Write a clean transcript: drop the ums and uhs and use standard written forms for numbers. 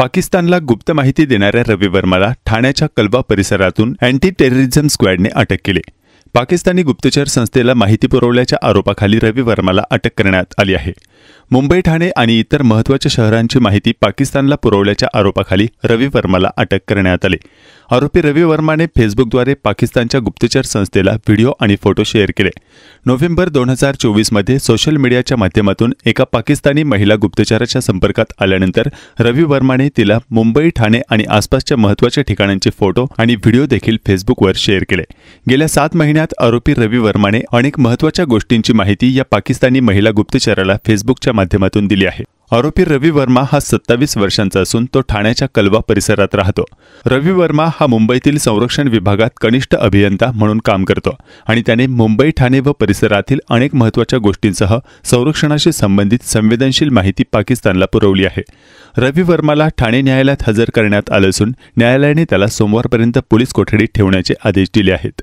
पाकिस्तानला गुप्त माहिती देणाऱ्या रवी वर्माला ठाण्याच्या कलवा परिसरातून अँटी टेररिझम स्क्वॅडने अटक केली। पाकिस्तानी गुप्तचर संस्थेला माहिती पुरवल्याच्या आरोपाखाली रवी वर्माला अटक करण्यात आली आहे। मुंबई, ठाणे आणि इतर महत्त्वाच्या शहरांची माहिती पाकिस्तानला पुरवल्याच्या आरोपाखाली रवी वर्माला अटक करण्यात आली। आरोपी रवी वर्माने फेसबुकद्वारे पाकिस्तानच्या गुप्तचर संस्थेला व्हिडिओ आणि फोटो शेअर केले। नोव्हेंबर 2024 मध्ये सोशल मीडियाच्या माध्यमातून एका पाकिस्तानी महिला गुप्तचराच्या संपर्कात आल्यानंतर रवी वर्माने तिला मुंबई, ठाणे आणि आसपासच्या महत्त्वाच्या ठिकाणांचे फोटो आणि व्हिडिओ देखील फेसबुकवर शेअर केले। गेल्या 7 महिन्यात आरोपी रवी वर्माने अनेक महत्त्वाच्या गोष्टींची माहिती या पाकिस्तानी महिला गुप्तचराला फेसबुकच्या माध्यमातून दिली आहे। आरोपी रवी वर्मा हा 27 वर्षांचा असून तो ठाण्याच्या कलवा परिसरात राहतो। रवी वर्मा हा मुंबईतील संरक्षण विभागात कनिष्ठ अभियंता म्हणून काम करतो आणि त्याने मुंबई, ठाणे व परिसरातील अनेक महत्त्वाच्या गोष्टींसह संरक्षणाशी संबंधित संवेदनशील माहिती पाकिस्तानला पुरवली आहे। रवी वर्माला ठाणे न्यायालयात हजर करण्यात आले असून न्यायालयाने त्याला सोमवारपर्यंत पोलीस कोठडीत ठेवण्याचे आदेश दिले आहेत।